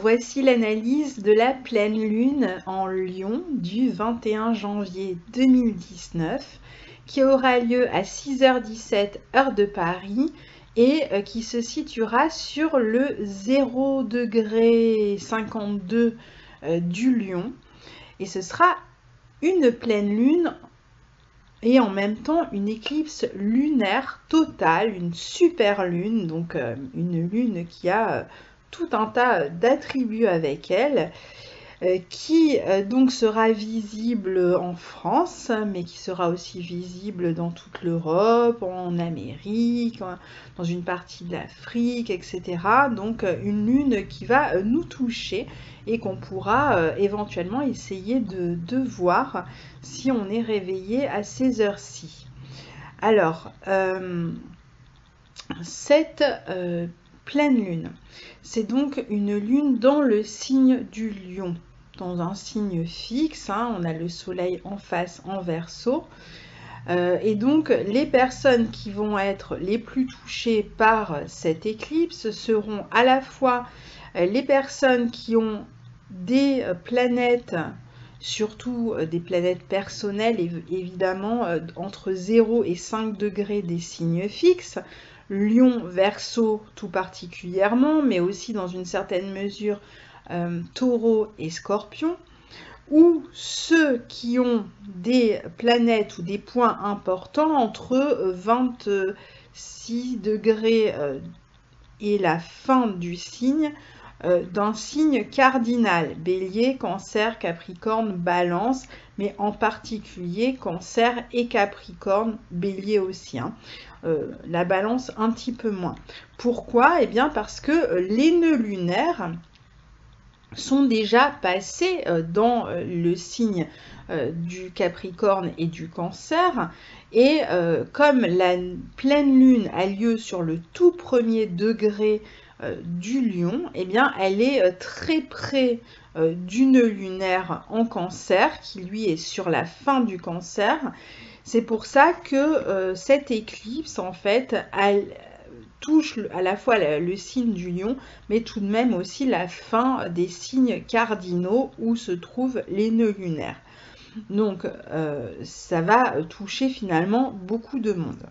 voici l'analyse de la pleine lune en Lion du 21 janvier 2019 qui aura lieu à 6h17 heure de Paris et qui se situera sur le 0° 52 du Lion. Et ce sera une pleine lune et en même temps une éclipse lunaire totale, une super lune, donc une lune qui a tout un tas d'attributs avec elle, qui donc sera visible en France, mais qui sera aussi visible dans toute l'Europe, en Amérique, dans une partie de l'Afrique, etc. Donc une lune qui va nous toucher et qu'on pourra éventuellement essayer de voir si on est réveillé à ces heures-ci. Alors, cette pleine lune, c'est donc une lune dans le signe du Lion, dans un signe fixe, hein, on a le soleil en face en Verseau, et donc les personnes qui vont être les plus touchées par cette éclipse seront à la fois les personnes qui ont des planètes, surtout des planètes personnelles, évidemment entre 0 et 5 degrés des signes fixes, Lion, Verseau tout particulièrement, mais aussi dans une certaine mesure Taureau et Scorpion, ou ceux qui ont des planètes ou des points importants entre 26 degrés et la fin du signe, d'un signe cardinal, Bélier, Cancer, Capricorne, Balance, mais en particulier Cancer et Capricorne, Bélier aussi, hein. La Balance un petit peu moins. Pourquoi? Eh bien parce que les nœuds lunaires sont déjà passés dans le signe du Capricorne et du Cancer, et comme la pleine lune a lieu sur le tout premier degré du Lion, eh bien elle est très près du nœud lunaire en Cancer, qui lui est sur la fin du Cancer. C'est pour ça que cette éclipse, en fait, elle touche à la fois le signe du Lion, mais tout de même aussi la fin des signes cardinaux où se trouvent les nœuds lunaires. Donc, ça va toucher finalement beaucoup de monde.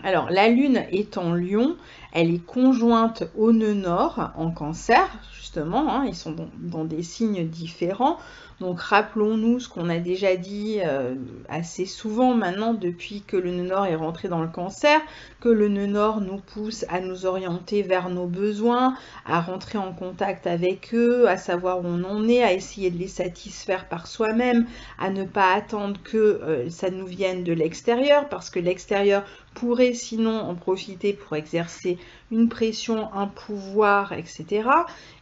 Alors, la Lune est en Lion, elle est conjointe au nœud nord en Cancer, justement, hein, ils sont dans des signes différents. Donc, rappelons-nous ce qu'on a déjà dit assez souvent maintenant depuis que le nœud nord est rentré dans le Cancer, que le nœud nord nous pousse à nous orienter vers nos besoins, à rentrer en contact avec eux, à savoir où on en est, à essayer de les satisfaire par soi-même, à ne pas attendre que ça nous vienne de l'extérieur, parce que l'extérieur pourrait sinon en profiter pour exercer une pression, un pouvoir, etc.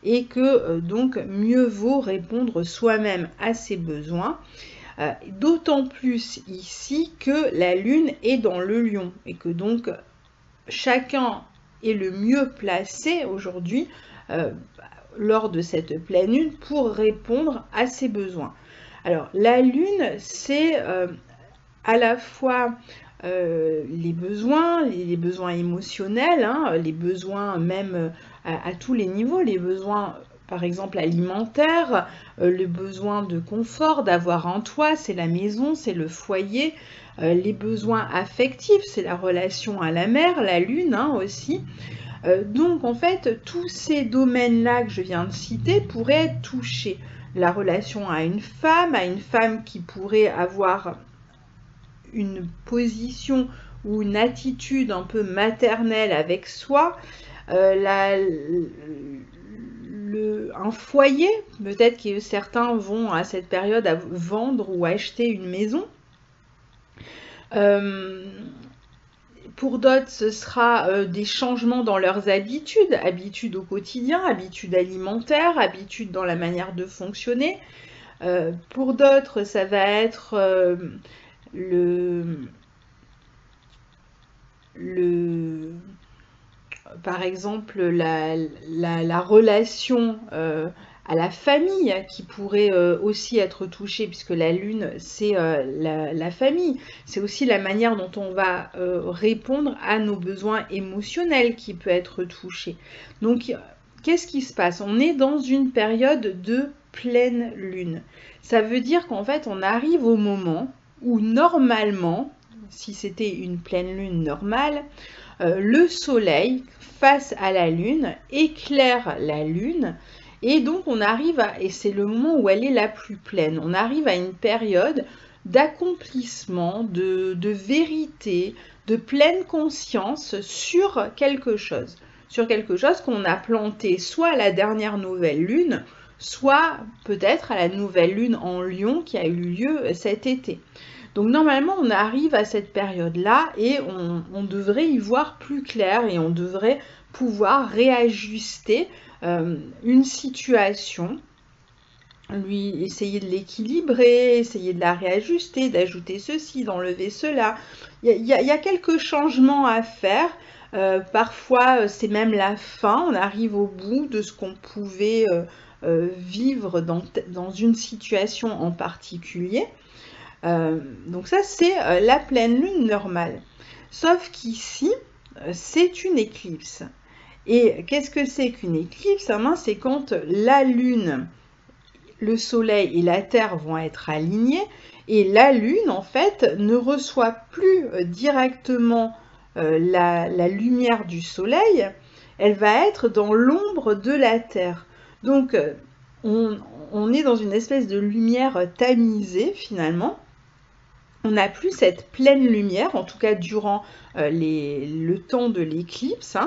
Et que donc mieux vaut répondre soi-même à ses besoins. D'autant plus ici que la Lune est dans le Lion et que donc chacun est le mieux placé aujourd'hui lors de cette pleine lune pour répondre à ses besoins. Alors la Lune, c'est à la fois les besoins émotionnels, hein, les besoins même à tous les niveaux, les besoins par exemple alimentaires, le besoin de confort, d'avoir un toit, c'est la maison, c'est le foyer, les besoins affectifs, c'est la relation à la mère, la lune hein, aussi. Donc en fait, tous ces domaines-là que je viens de citer pourraient être touchés. La relation à une femme qui pourrait avoir une position ou une attitude un peu maternelle avec soi, un foyer, peut-être que certains vont à cette période à vendre ou acheter une maison. Pour d'autres, ce sera des changements dans leurs habitudes au quotidien, habitudes alimentaires, habitudes dans la manière de fonctionner. Pour d'autres, ça va être par exemple la relation à la famille qui pourrait aussi être touchée, puisque la lune c'est la famille, c'est aussi la manière dont on va répondre à nos besoins émotionnels qui peut être touchée. Donc qu'est-ce qui se passe? On est dans une période de pleine lune. Ça veut dire qu'en fait, on arrive au moment où normalement, si c'était une pleine lune normale, le soleil face à la lune éclaire la lune et donc on arrive et c'est le moment où elle est la plus pleine, on arrive à une période d'accomplissement, de vérité, de pleine conscience sur quelque chose qu'on a planté soit à la dernière nouvelle lune, soit peut-être à la nouvelle lune en Lion qui a eu lieu cet été. Donc normalement, on arrive à cette période-là et on devrait y voir plus clair et on devrait pouvoir réajuster une situation, lui essayer de l'équilibrer, essayer de la réajuster, d'ajouter ceci, d'enlever cela. Il y a quelques changements à faire. Parfois, c'est même la fin, on arrive au bout de ce qu'on pouvait vivre dans une situation en particulier. Donc ça, c'est la pleine lune normale. Sauf qu'ici, c'est une éclipse. Et qu'est-ce que c'est qu'une éclipse? C'est quand la lune, le soleil et la terre vont être alignés et la lune, en fait, ne reçoit plus directement la lumière du soleil, elle va être dans l'ombre de la terre. Donc, on est dans une espèce de lumière tamisée, finalement. On n'a plus cette pleine lumière, en tout cas durant le temps de l'éclipse.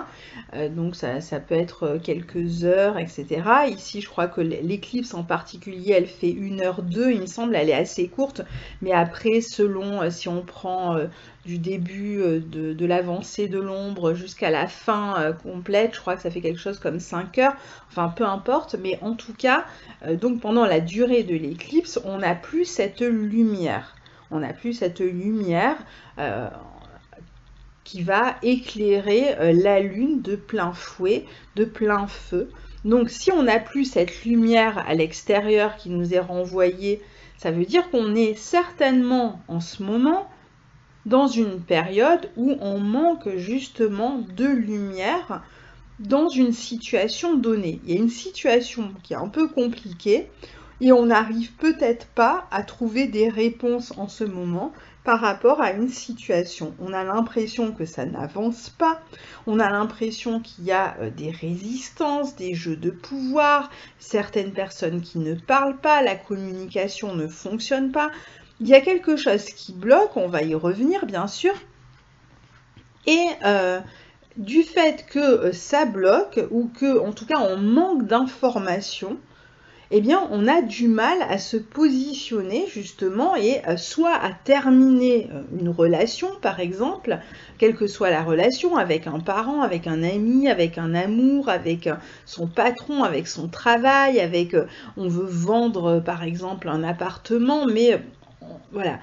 Donc ça peut être quelques heures, etc. Ici, je crois que l'éclipse en particulier, elle fait 1h02, il me semble, elle est assez courte. Mais après, selon si on prend du début de l'avancée de l'ombre jusqu'à la fin complète, je crois que ça fait quelque chose comme 5 heures. Enfin, peu importe, mais en tout cas, donc pendant la durée de l'éclipse, on n'a plus cette lumière. On n'a plus cette lumière qui va éclairer la lune de plein fouet, de plein feu. Donc si on n'a plus cette lumière à l'extérieur qui nous est renvoyée, ça veut dire qu'on est certainement en ce moment dans une période où on manque justement de lumière dans une situation donnée. Il y a une situation qui est un peu compliquée, et on n'arrive peut-être pas à trouver des réponses en ce moment par rapport à une situation. On a l'impression que ça n'avance pas, on a l'impression qu'il y a des résistances, des jeux de pouvoir, certaines personnes qui ne parlent pas, la communication ne fonctionne pas. Il y a quelque chose qui bloque, on va y revenir bien sûr, et du fait que ça bloque, ou que en tout cas on manque d'informations, eh bien, on a du mal à se positionner justement et soit à terminer une relation, par exemple, quelle que soit la relation, avec un parent, avec un ami, avec un amour, avec son patron, avec son travail, avec, on veut vendre par exemple un appartement, mais voilà,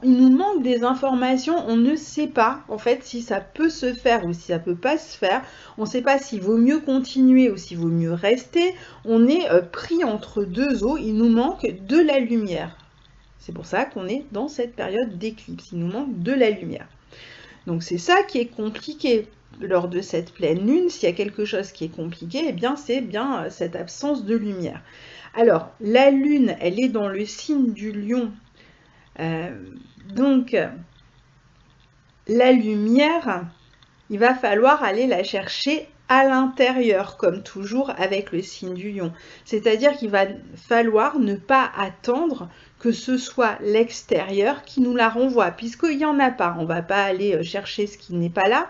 il nous manque des informations, on ne sait pas en fait si ça peut se faire ou si ça peut pas se faire, on ne sait pas s'il vaut mieux continuer ou s'il vaut mieux rester, on est pris entre deux eaux, il nous manque de la lumière. C'est pour ça qu'on est dans cette période d'éclipse, il nous manque de la lumière. Donc c'est ça qui est compliqué lors de cette pleine lune, s'il y a quelque chose qui est compliqué, eh bien c'est bien cette absence de lumière. Alors la lune, elle est dans le signe du Lion. Donc, la lumière, il va falloir aller la chercher à l'intérieur, comme toujours avec le signe du Lion. C'est-à-dire qu'il va falloir ne pas attendre que ce soit l'extérieur qui nous la renvoie, puisqu'il n'y en a pas. On ne va pas aller chercher ce qui n'est pas là.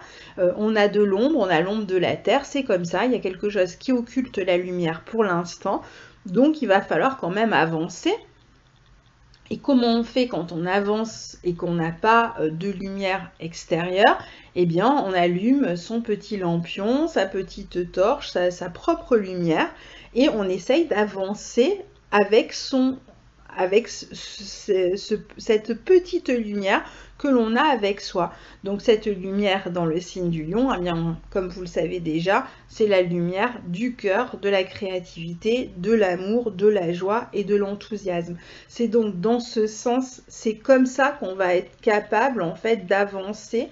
On a de l'ombre, on a l'ombre de la terre, c'est comme ça. Il y a quelque chose qui occulte la lumière pour l'instant. Donc, il va falloir quand même avancer. Et comment on fait quand on avance et qu'on n'a pas de lumière extérieure? Eh bien, on allume son petit lampion, sa petite torche, sa propre lumière, et on essaye d'avancer avec cette petite lumière que l'on a avec soi. Donc cette lumière dans le signe du Lion, eh bien, comme vous le savez déjà, c'est la lumière du cœur, de la créativité, de l'amour, de la joie et de l'enthousiasme. C'est donc dans ce sens, c'est comme ça qu'on va être capable en fait d'avancer.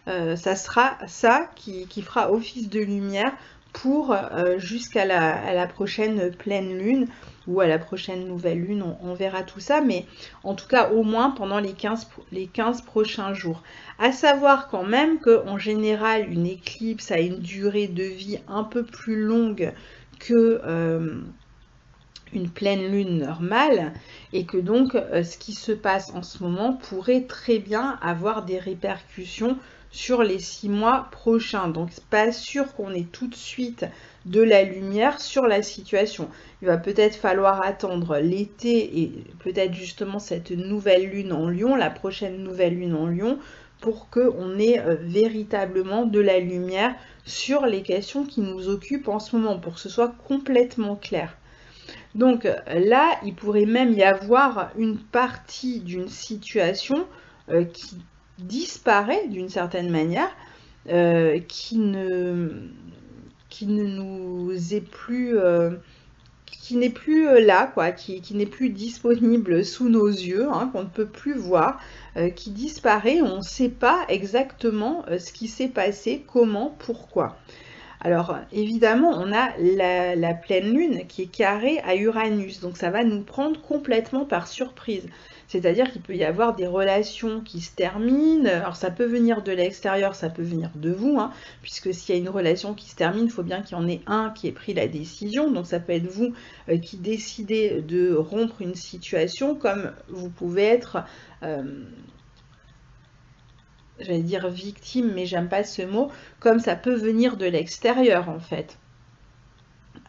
Ça sera ça qui fera office de lumière pour jusqu'à la prochaine pleine lune ou à la prochaine nouvelle lune, on verra tout ça, mais en tout cas au moins pendant les 15 prochains jours. À savoir quand même qu'en général, une éclipse a une durée de vie un peu plus longue que une pleine lune normale, et que donc ce qui se passe en ce moment pourrait très bien avoir des répercussions sur les 6 mois prochains. Donc c'est pas sûr qu'on ait tout de suite de la lumière sur la situation. Il va peut-être falloir attendre l'été et peut-être justement cette nouvelle lune en Lion, la prochaine nouvelle lune en Lion, pour qu'on ait véritablement de la lumière sur les questions qui nous occupent en ce moment, pour que ce soit complètement clair. Donc là, il pourrait même y avoir une partie d'une situation qui disparaît d'une certaine manière, qui ne nous est plus, qui n'est plus là, quoi, qui n'est plus disponible sous nos yeux, hein, qu'on ne peut plus voir, qui disparaît, on ne sait pas exactement ce qui s'est passé, comment, pourquoi. Alors évidemment, on a la pleine lune qui est carrée à Uranus, donc ça va nous prendre complètement par surprise. C'est-à-dire qu'il peut y avoir des relations qui se terminent, alors ça peut venir de l'extérieur, ça peut venir de vous, hein, puisque s'il y a une relation qui se termine, il faut bien qu'il y en ait un qui ait pris la décision, donc ça peut être vous qui décidez de rompre une situation, comme vous pouvez être... j'allais dire victime, mais j'aime pas ce mot, comme ça peut venir de l'extérieur en fait.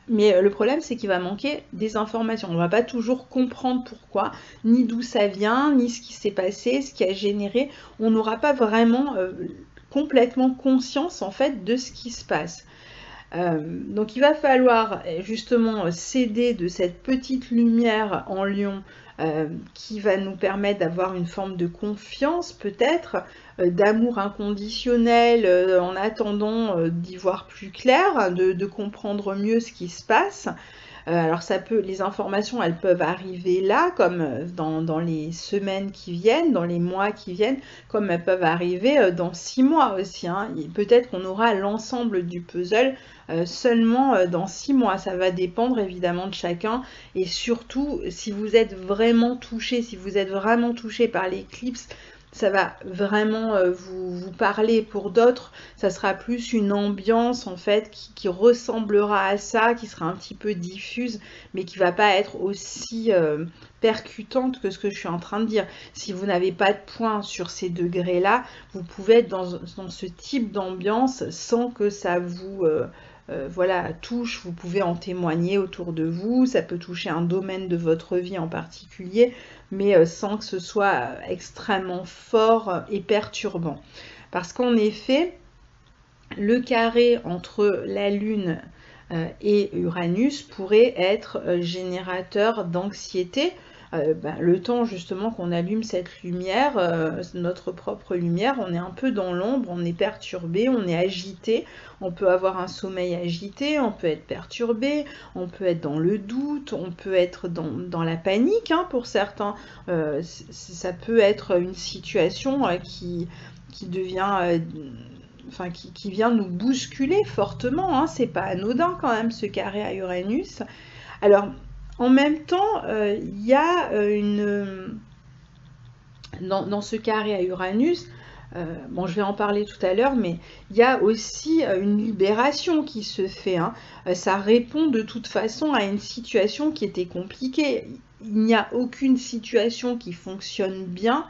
Mais le problème, c'est qu'il va manquer des informations. On ne va pas toujours comprendre pourquoi, ni d'où ça vient, ni ce qui s'est passé, ce qui a généré. On n'aura pas vraiment complètement conscience en fait de ce qui se passe. Donc il va falloir justement s'aider de cette petite lumière en Lion qui va nous permettre d'avoir une forme de confiance peut-être, d'amour inconditionnel en attendant d'y voir plus clair, de comprendre mieux ce qui se passe. Alors ça peut, les informations elles peuvent arriver là, comme dans les semaines qui viennent, dans les mois qui viennent, comme elles peuvent arriver dans 6 mois aussi, hein. Peut-être qu'on aura l'ensemble du puzzle seulement dans 6 mois, ça va dépendre évidemment de chacun, et surtout si vous êtes vraiment touché, par l'éclipse, ça va vraiment vous parler. Pour d'autres, ça sera plus une ambiance en fait qui ressemblera à ça, qui sera un petit peu diffuse, mais qui va pas être aussi percutante que ce que je suis en train de dire. Si vous n'avez pas de point sur ces degrés-là, vous pouvez être dans ce type d'ambiance sans que ça vous... voilà, touche, vous pouvez en témoigner autour de vous, ça peut toucher un domaine de votre vie en particulier, mais sans que ce soit extrêmement fort et perturbant. Parce qu'en effet, le carré entre la Lune et Uranus pourrait être générateur d'anxiété. Le temps justement qu'on allume cette lumière, notre propre lumière, on est un peu dans l'ombre, on est perturbé, on est agité, on peut avoir un sommeil agité, on peut être perturbé, on peut être dans le doute, on peut être dans la panique, hein, pour certains. Ça peut être une situation qui devient... qui vient nous bousculer fortement, hein. C'est pas anodin quand même ce carré à Uranus. Alors, en même temps, il y a dans ce carré à Uranus, bon, je vais en parler tout à l'heure, mais il y a aussi une libération qui se fait, hein. Ça répond de toute façon à une situation qui était compliquée. Il n'y a aucune situation qui fonctionne bien.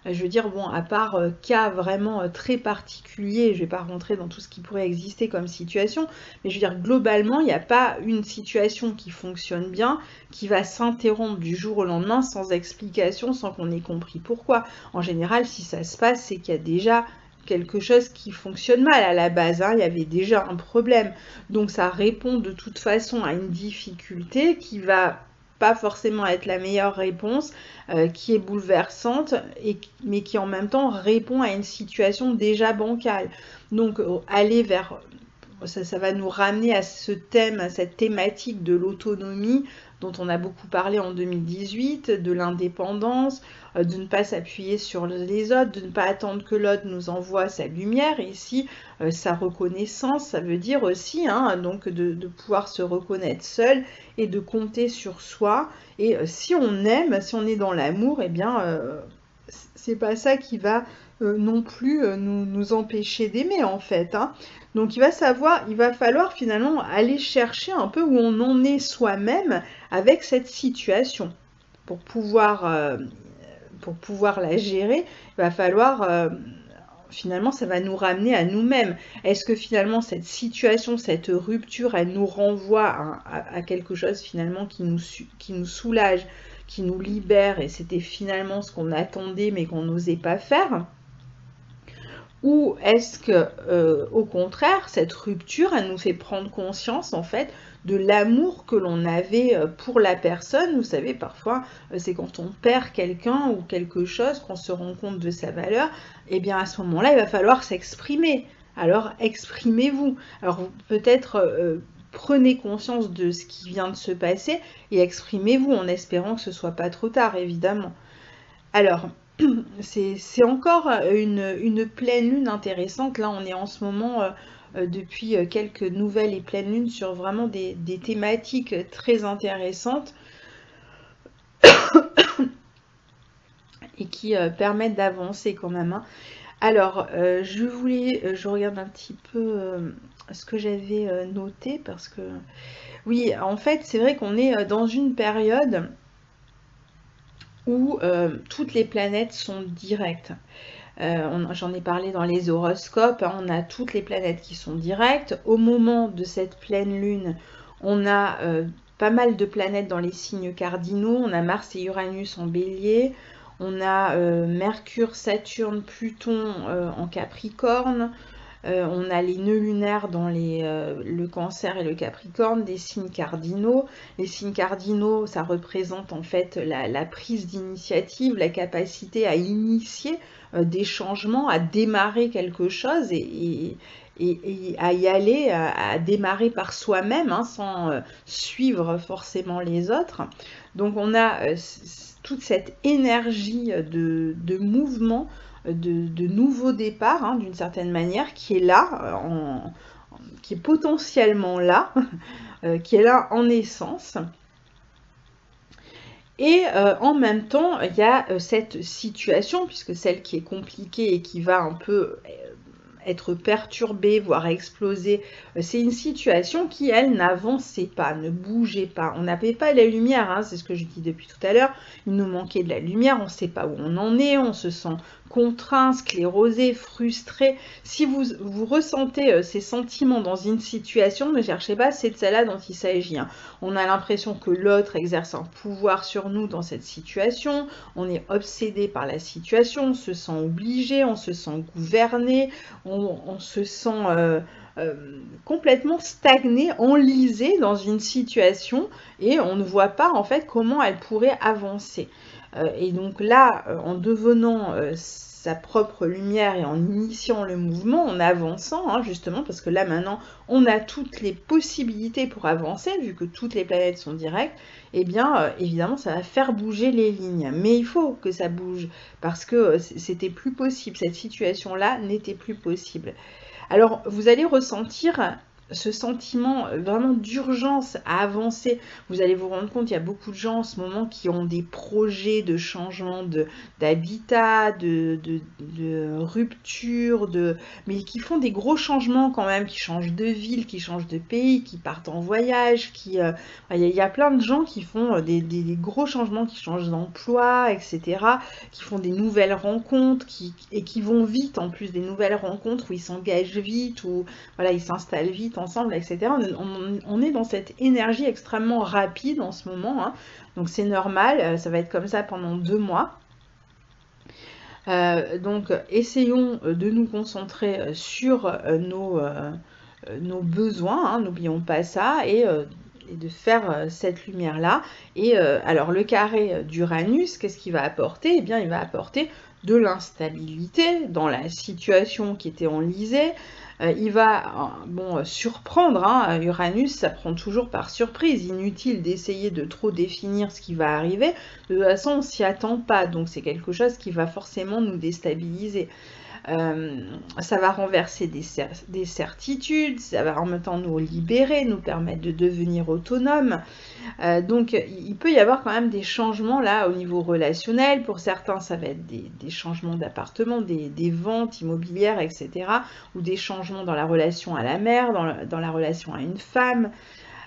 Je veux dire, bon, à part cas vraiment très particuliers, je ne vais pas rentrer dans tout ce qui pourrait exister comme situation, mais je veux dire, globalement, il n'y a pas une situation qui fonctionne bien, qui va s'interrompre du jour au lendemain sans explication, sans qu'on ait compris pourquoi. En général, si ça se passe, c'est qu'il y a déjà quelque chose qui fonctionne mal à la base, hein. Il y avait déjà un problème. Donc ça répond de toute façon à une difficulté qui va pas forcément être la meilleure réponse, qui est bouleversante, mais qui en même temps répond à une situation déjà bancale. Donc aller vers... Ça va nous ramener à ce thème, à cette thématique de l'autonomie, dont on a beaucoup parlé en 2018, de l'indépendance, de ne pas s'appuyer sur les autres, de ne pas attendre que l'autre nous envoie sa lumière. Et ici, sa reconnaissance, ça veut dire aussi donc de pouvoir se reconnaître seul et de compter sur soi. Et si on aime, si on est dans l'amour, eh bien, c'est pas ça qui va non plus nous empêcher d'aimer en fait. Donc il va falloir finalement aller chercher un peu où on en est soi-même avec cette situation. Pour pouvoir la gérer, il va falloir finalement ça va nous ramener à nous-mêmes. Est-ce que finalement cette situation, cette rupture, elle nous renvoie à quelque chose finalement qui nous soulage, qui nous libère, et c'était finalement ce qu'on attendait mais qu'on n'osait pas faire? Ou est-ce que, au contraire, cette rupture, elle nous fait prendre conscience, en fait, de l'amour que l'on avait pour la personne? Vous savez, parfois, c'est quand on perd quelqu'un ou quelque chose, qu'on se rend compte de sa valeur, et bien à ce moment-là, il va falloir s'exprimer. Alors, exprimez-vous. Alors, peut-être prenez conscience de ce qui vient de se passer et exprimez-vous en espérant que ce soit pas trop tard, évidemment. Alors, c'est encore une pleine lune intéressante. Là, on est en ce moment, depuis quelques nouvelles et pleines lunes, sur vraiment des thématiques très intéressantes et qui permettent d'avancer quand même. Alors, je regarde un petit peu ce que j'avais noté parce que, oui, en fait, c'est vrai qu'on est dans une période où toutes les planètes sont directes. J'en ai parlé dans les horoscopes, on a toutes les planètes qui sont directes. Au moment de cette pleine lune, on a pas mal de planètes dans les signes cardinaux. On a Mars et Uranus en bélier. On a Mercure, Saturne, Pluton en Capricorne. On a les nœuds lunaires dans le Cancer et le Capricorne, des signes cardinaux. Les signes cardinaux, ça représente en fait la prise d'initiative, la capacité à initier des changements, à démarrer quelque chose et à y aller, à démarrer par soi-même, sans suivre forcément les autres. Donc on a toute cette énergie de mouvement, de nouveaux départs, d'une certaine manière, qui est là, qui est potentiellement là, qui est là en essence. Et en même temps, il y a cette situation, puisque celle qui est compliquée et qui va un peu être perturbée, voire exploser, c'est une situation qui, elle, n'avançait pas, ne bougeait pas. On n'avait pas la lumière, c'est ce que je dis depuis tout à l'heure, il nous manquait de la lumière, on ne sait pas où on en est, on se sent contraint, sclérosé, frustré. Si vous ressentez ces sentiments dans une situation, ne cherchez pas, c'est de celle-là dont il s'agit. On a l'impression que l'autre exerce un pouvoir sur nous dans cette situation, on est obsédé par la situation, on se sent obligé, on se sent gouverné, on se sent complètement stagné, enlisé dans une situation et on ne voit pas en fait comment elle pourrait avancer. Et donc là, en devenant sa propre lumière et en initiant le mouvement, en avançant, justement, parce que là maintenant, on a toutes les possibilités pour avancer, vu que toutes les planètes sont directes, et bien évidemment, ça va faire bouger les lignes. Mais il faut que ça bouge, parce que c'était plus possible, cette situation-là n'était plus possible. Alors, vous allez ressentir ce sentiment vraiment d'urgence à avancer. Vous allez vous rendre compte, il y a beaucoup de gens en ce moment qui ont des projets de changement d'habitat, de rupture, mais qui font des gros changements quand même, qui changent de ville, qui changent de pays, qui partent en voyage, il y a plein de gens qui font des gros changements, qui changent d'emploi, etc., qui font des nouvelles rencontres, et qui vont vite en plus, des nouvelles rencontres où ils s'engagent vite, où voilà, ils s'installent vite ensemble, etc. On est dans cette énergie extrêmement rapide en ce moment, donc c'est normal, ça va être comme ça pendant 2 mois. Donc essayons de nous concentrer sur nos besoins, n'oublions pas ça, et de faire cette lumière-là. Et alors le carré d'Uranus, qu'est-ce qu'il va apporter? Eh bien, il va apporter de l'instabilité dans la situation qui était enlisée. Il va surprendre, hein. Uranus, ça prend toujours par surprise. Inutile d'essayer de trop définir ce qui va arriver. De toute façon, on ne s'y attend pas, donc c'est quelque chose qui va forcément nous déstabiliser. Ça va renverser des certitudes, ça va en même temps nous libérer, nous permettre de devenir autonomes. Donc il peut y avoir quand même des changements là au niveau relationnel. Pour certains, ça va être des changements d'appartement, des ventes immobilières, etc. Ou des changements dans la relation à la mère, dans la relation à une femme.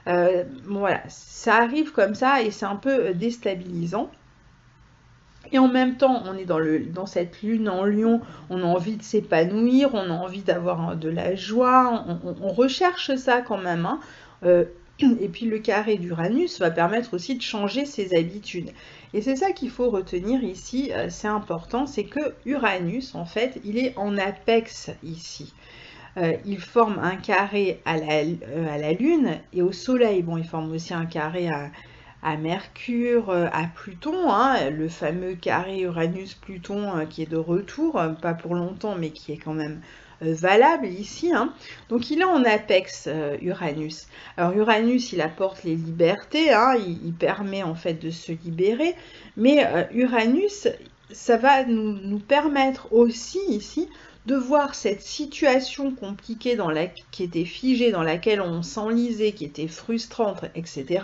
Voilà, ça arrive comme ça et c'est un peu déstabilisant. Et en même temps, on est dans cette lune en lion, on a envie de s'épanouir, on a envie d'avoir de la joie, on recherche ça quand même, hein. Et puis le carré d'Uranus va permettre aussi de changer ses habitudes. Et c'est ça qu'il faut retenir ici, c'est important, c'est que Uranus, en fait, il est en apex ici. Il forme un carré à la Lune et au Soleil. Bon, il forme aussi un carré à Mercure, à Pluton, hein, le fameux carré Uranus-Pluton qui est de retour, pas pour longtemps, mais qui est quand même valable ici, hein. Donc il est en apex, Uranus. Alors Uranus, il apporte les libertés, hein, il permet en fait de se libérer, mais Uranus, ça va nous permettre aussi ici de voir cette situation compliquée qui était figée, dans laquelle on s'enlisait, qui était frustrante, etc.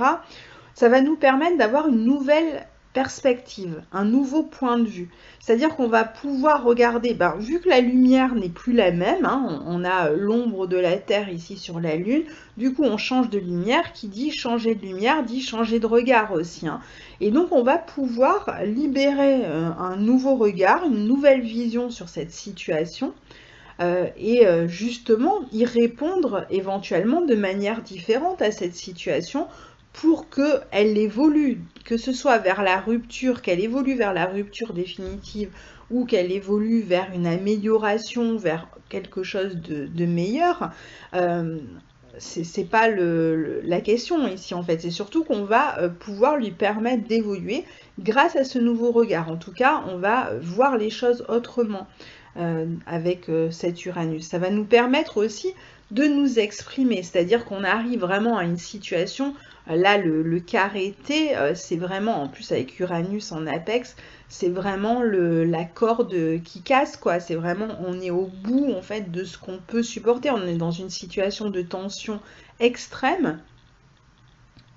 Ça va nous permettre d'avoir une nouvelle perspective, un nouveau point de vue. C'est-à-dire qu'on va pouvoir regarder, vu que la lumière n'est plus la même, hein, on a l'ombre de la Terre ici sur la Lune, du coup on change de lumière, qui dit changer de lumière, dit changer de regard aussi, hein. Et donc on va pouvoir libérer un nouveau regard, une nouvelle vision sur cette situation, et justement y répondre éventuellement de manière différente à cette situation, pour qu'elle évolue, que ce soit vers la rupture, qu'elle évolue vers la rupture définitive ou qu'elle évolue vers une amélioration, vers quelque chose de meilleur. C'est pas la question ici en fait, c'est surtout qu'on va pouvoir lui permettre d'évoluer grâce à ce nouveau regard. En tout cas, on va voir les choses autrement avec cet Uranus. Ça va nous permettre aussi de nous exprimer, c'est-à-dire qu'on arrive vraiment à une situation, là le carré T, c'est vraiment, en plus avec Uranus en apex, c'est vraiment la corde qui casse, quoi. C'est vraiment, on est au bout en fait de ce qu'on peut supporter, on est dans une situation de tension extrême,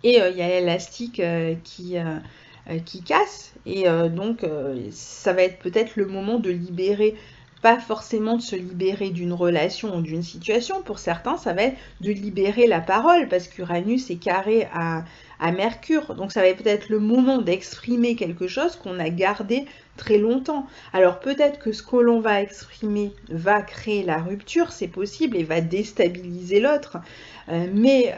et il y a l'élastique qui casse, et donc ça va être peut-être le moment de libérer, pas forcément de se libérer d'une relation ou d'une situation. Pour certains, ça va être de libérer la parole, parce qu'Uranus est carré à Mercure. Donc ça va être peut-être le moment d'exprimer quelque chose qu'on a gardé très longtemps. Alors peut-être que ce que l'on va exprimer va créer la rupture, c'est possible, et va déstabiliser l'autre. Mais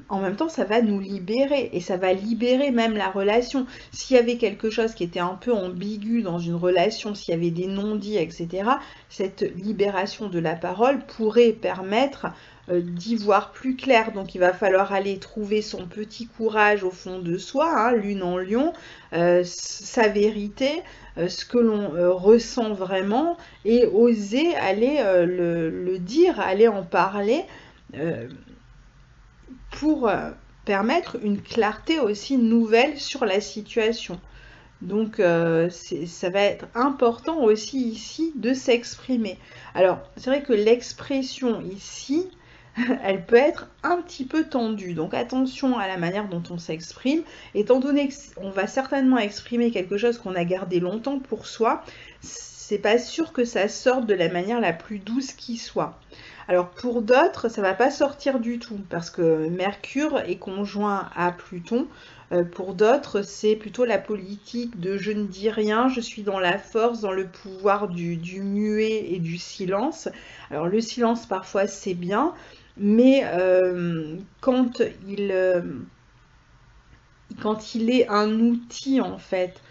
en même temps, ça va nous libérer, et ça va libérer même la relation. S'il y avait quelque chose qui était un peu ambigu dans une relation, s'il y avait des non-dits, etc., cette libération de la parole pourrait permettre d'y voir plus clair. Donc il va falloir aller trouver son petit courage au fond de soi, hein, lune en lion, sa vérité, ce que l'on ressent vraiment, et oser aller le dire, aller en parler, pour permettre une clarté aussi nouvelle sur la situation. Donc ça va être important aussi ici de s'exprimer. Alors c'est vrai que l'expression ici, elle peut être un petit peu tendue, donc attention à la manière dont on s'exprime, étant donné qu'on va certainement exprimer quelque chose qu'on a gardé longtemps pour soi, c'est pas sûr que ça sorte de la manière la plus douce qui soit. Alors pour d'autres, ça va pas sortir du tout, parce que Mercure est conjoint à Pluton. Pour d'autres, c'est plutôt la politique de je ne dis rien, je suis dans la force, dans le pouvoir du muet et du silence. Alors le silence parfois c'est bien, mais quand il est un outil en fait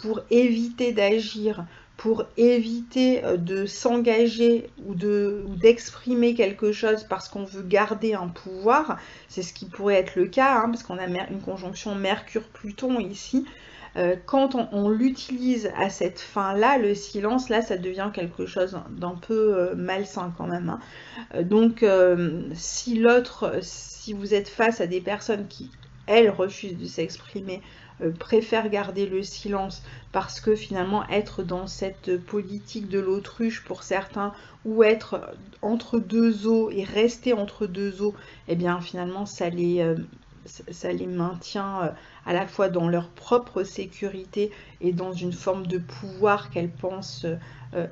pour éviter d'agir, pour éviter de s'engager ou d'exprimer quelque chose parce qu'on veut garder un pouvoir. C'est ce qui pourrait être le cas, hein, parce qu'on a une conjonction Mercure-Pluton ici. Quand on l'utilise à cette fin-là, le silence, là, ça devient quelque chose d'un peu malsain quand même, hein. Donc, si vous êtes face à des personnes qui, elles, refusent de s'exprimer, préfèrent garder le silence parce que finalement être dans cette politique de l'autruche pour certains, ou être entre deux eaux et rester entre deux eaux, eh bien finalement ça les maintient à la fois dans leur propre sécurité et dans une forme de pouvoir qu'elles pensent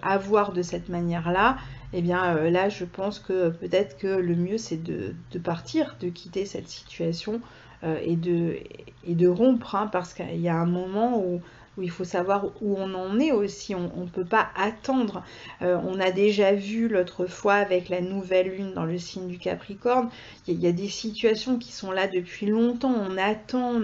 avoir de cette manière-là. Eh bien là, je pense que peut-être que le mieux, c'est de partir, de quitter cette situation et de rompre, hein, parce qu'il y a un moment où il faut savoir où on en est aussi. On ne peut pas attendre. On a déjà vu l'autre fois avec la nouvelle lune dans le signe du Capricorne, il y a des situations qui sont là depuis longtemps. On attend,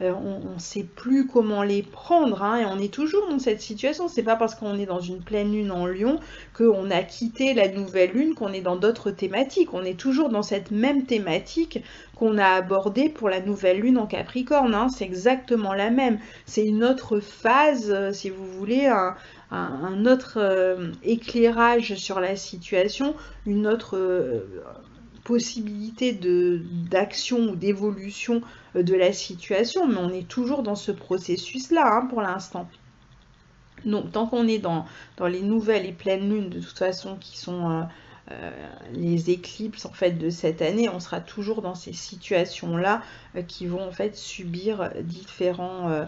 on ne sait plus comment les prendre, hein, et on est toujours dans cette situation. C'est pas parce qu'on est dans une pleine lune en Lion qu'on a quitté la nouvelle lune, qu'on est dans d'autres thématiques. On est toujours dans cette même thématique qu'on a abordée pour la nouvelle lune en Capricorne, hein. C'est exactement la même. C'est une autre phase, si vous voulez, un autre éclairage sur la situation, une autre possibilité d'action ou d'évolution de la situation, mais on est toujours dans ce processus-là, hein, pour l'instant. Donc, tant qu'on est dans les nouvelles et pleines lunes, de toute façon, qui sont les éclipses en fait de cette année, on sera toujours dans ces situations-là qui vont en fait subir différents,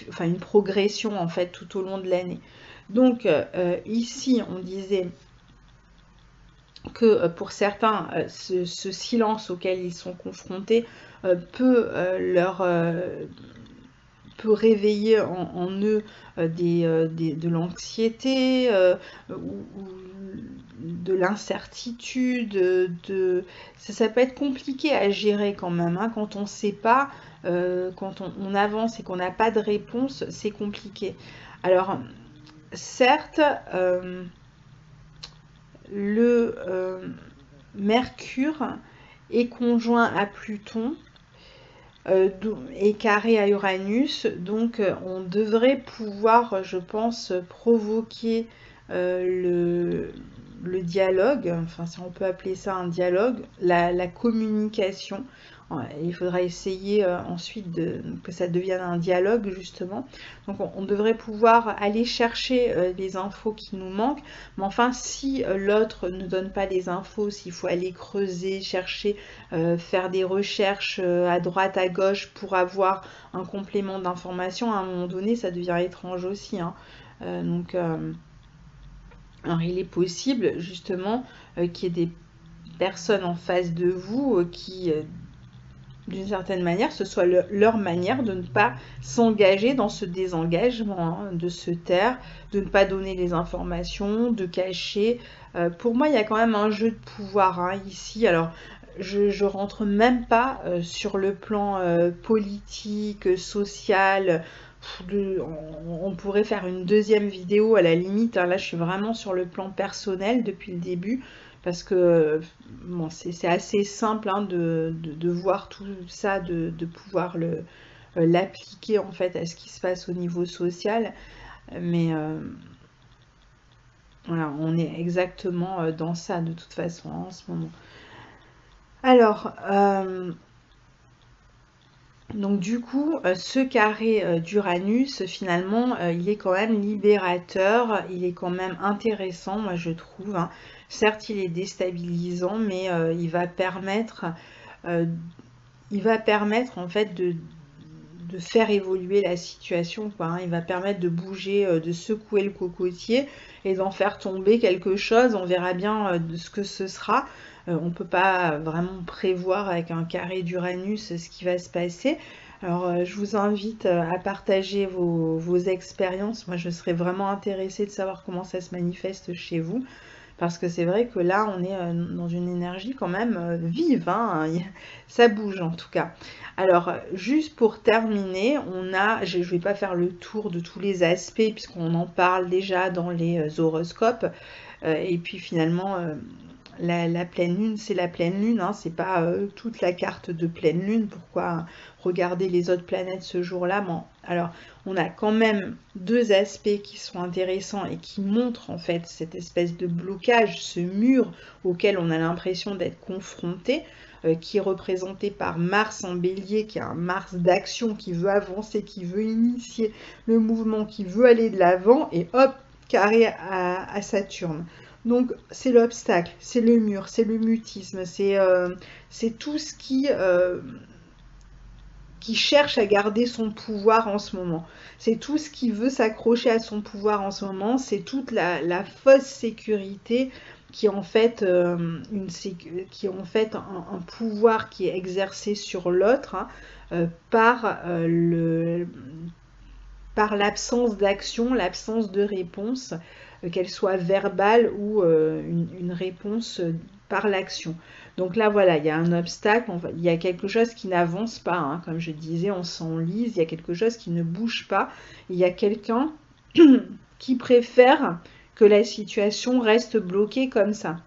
enfin une progression en fait tout au long de l'année. Donc ici, on disait que pour certains, ce silence auquel ils sont confrontés peut réveiller en eux de l'anxiété ou de l'incertitude. Ça peut être compliqué à gérer quand même, hein, quand on ne sait pas, quand on avance et qu'on n'a pas de réponse, c'est compliqué. Alors, certes, le Mercure est conjoint à Pluton et carré à Uranus, donc on devrait pouvoir, je pense, provoquer le dialogue, enfin si on peut appeler ça un dialogue, la communication. Il faudra essayer ensuite que ça devienne un dialogue justement. Donc on devrait pouvoir aller chercher les infos qui nous manquent, mais enfin si l'autre ne donne pas les infos, s'il faut aller creuser, chercher, faire des recherches à droite, à gauche pour avoir un complément d'information, à un moment donné ça devient étrange aussi, hein. Alors il est possible justement qu'il y ait des personnes en face de vous qui d'une certaine manière, ce soit leur manière de ne pas s'engager dans ce désengagement, hein, de se taire, de ne pas donner les informations, de cacher. Pour moi, il y a quand même un jeu de pouvoir, hein, ici. Alors, je rentre même pas sur le plan politique, social. On pourrait faire une deuxième vidéo à la limite, hein. Là, je suis vraiment sur le plan personnel depuis le début. Parce que bon, c'est assez simple, hein, de voir tout ça, de pouvoir l'appliquer en fait à ce qui se passe au niveau social. Mais voilà, on est exactement dans ça de toute façon, hein, en ce moment. Alors, donc du coup, ce carré d'Uranus, finalement, il est quand même libérateur, il est quand même intéressant, moi je trouve, hein. Certes, il est déstabilisant, mais il va permettre en fait de faire évoluer la situation, quoi, hein. Il va permettre de bouger, de secouer le cocotier et d'en faire tomber quelque chose. On verra bien de ce que ce sera. On ne peut pas vraiment prévoir avec un carré d'Uranus ce qui va se passer. Alors, je vous invite à partager vos expériences. Moi, je serais vraiment intéressée de savoir comment ça se manifeste chez vous. parce que c'est vrai que là, on est dans une énergie quand même vive, hein, ça bouge en tout cas. Alors, juste pour terminer, je ne vais pas faire le tour de tous les aspects, puisqu'on en parle déjà dans les horoscopes, et puis finalement, la pleine lune, c'est la pleine lune, hein, c'est pas toute la carte de pleine lune. Pourquoi regarder les autres planètes ce jour-là? Bon, alors, on a quand même deux aspects qui sont intéressants et qui montrent en fait cette espèce de blocage, ce mur auquel on a l'impression d'être confronté, qui est représenté par Mars en Bélier, qui est un Mars d'action, qui veut avancer, qui veut initier le mouvement, qui veut aller de l'avant, et hop, carré à Saturne. Donc c'est l'obstacle, c'est le mur, c'est le mutisme, c'est tout ce qui cherche à garder son pouvoir en ce moment. C'est tout ce qui veut s'accrocher à son pouvoir en ce moment, c'est toute la fausse sécurité qui est en fait, un pouvoir qui est exercé sur l'autre, hein, par l'absence d'action, l'absence de réponse, qu'elle soit verbale ou une réponse par l'action. Donc là, voilà, il y a un obstacle, il y a quelque chose qui n'avance pas, hein, comme je disais, on s'enlise, il y a quelque chose qui ne bouge pas, il y a quelqu'un qui préfère que la situation reste bloquée comme ça.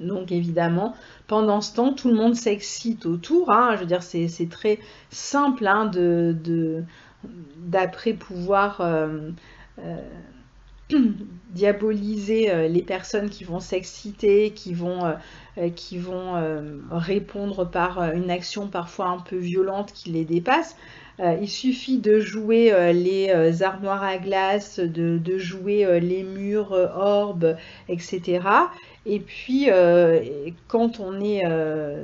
Donc évidemment, pendant ce temps, tout le monde s'excite autour, hein, je veux dire, c'est très simple, hein, d'après pouvoir diaboliser les personnes qui vont s'exciter, qui vont répondre par une action parfois un peu violente qui les dépasse. Il suffit de jouer les armoires à glace, de jouer les murs orbes, etc. Et puis, quand on est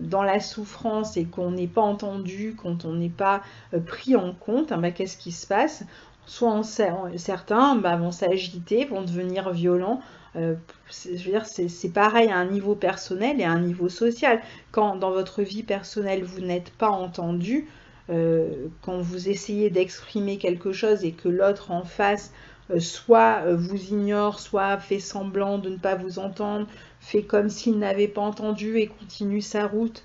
dans la souffrance et qu'on n'est pas entendu, quand on n'est pas pris en compte, hein, qu'est-ce qui se passe? Soit certains vont s'agiter, vont devenir violents. Je veux dire, c'est pareil à un niveau personnel et à un niveau social. Quand dans votre vie personnelle, vous n'êtes pas entendu, quand vous essayez d'exprimer quelque chose et que l'autre en face soit vous ignore, soit fait semblant de ne pas vous entendre, fait comme s'il n'avait pas entendu et continue sa route,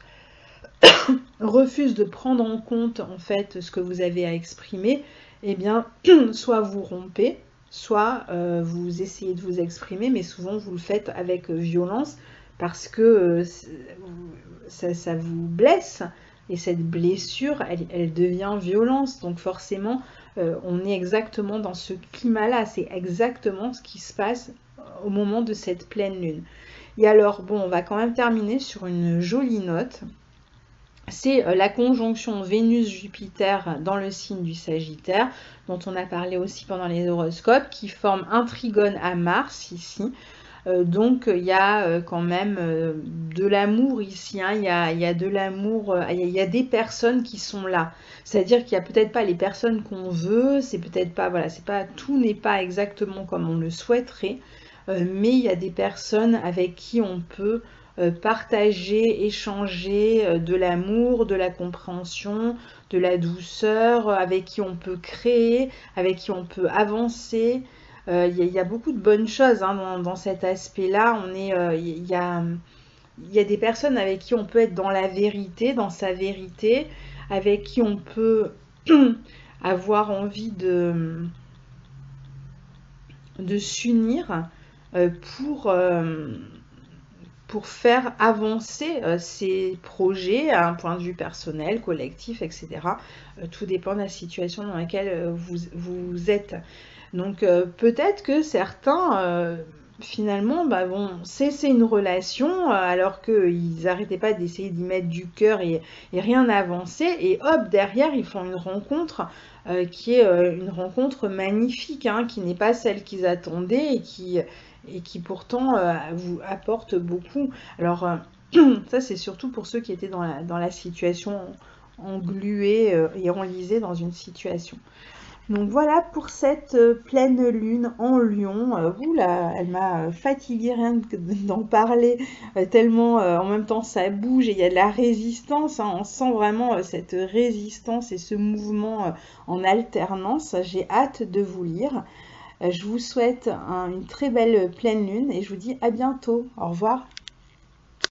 refuse de prendre en compte en fait ce que vous avez à exprimer, eh bien, soit vous rompez, soit vous essayez de vous exprimer, mais souvent vous le faites avec violence parce que ça vous blesse, et cette blessure, elle devient violence. Donc forcément, on est exactement dans ce climat-là, c'est exactement ce qui se passe au moment de cette pleine lune. Et alors, bon, on va quand même terminer sur une jolie note. C'est la conjonction Vénus-Jupiter dans le signe du Sagittaire, dont on a parlé aussi pendant les horoscopes, qui forme un trigone à Mars ici. Donc il y a quand même de l'amour ici, hein. Il y a de l'amour, il y a des personnes qui sont là. C'est-à-dire qu'il n'y a peut-être pas les personnes qu'on veut, c'est peut-être pas, voilà, tout n'est pas exactement comme on le souhaiterait, mais il y a des personnes avec qui on peut partager, échanger de l'amour, de la compréhension, de la douceur, avec qui on peut créer, avec qui on peut avancer. Il y a beaucoup de bonnes choses, hein, dans cet aspect-là. Il y a des personnes avec qui on peut être dans la vérité, dans sa vérité, avec qui on peut avoir envie de s'unir pour faire avancer ces projets à un point de vue personnel, collectif, etc. Tout dépend de la situation dans laquelle vous êtes. Donc peut-être que certains finalement vont cesser une relation alors qu'ils n'arrêtaient pas d'essayer d'y mettre du cœur et rien n'avançait, et hop, derrière ils font une rencontre qui est une rencontre magnifique, hein, qui n'est pas celle qu'ils attendaient et qui pourtant vous apporte beaucoup. Alors ça c'est surtout pour ceux qui étaient dans la situation engluée et enlisée dans une situation. Donc voilà pour cette pleine lune en Lion. Oula, elle m'a fatiguée rien que d'en parler, tellement en même temps ça bouge et il y a de la résistance, hein. On sent vraiment cette résistance et ce mouvement en alternance. J'ai hâte de vous lire. Je vous souhaite une très belle pleine lune et je vous dis à bientôt. Au revoir.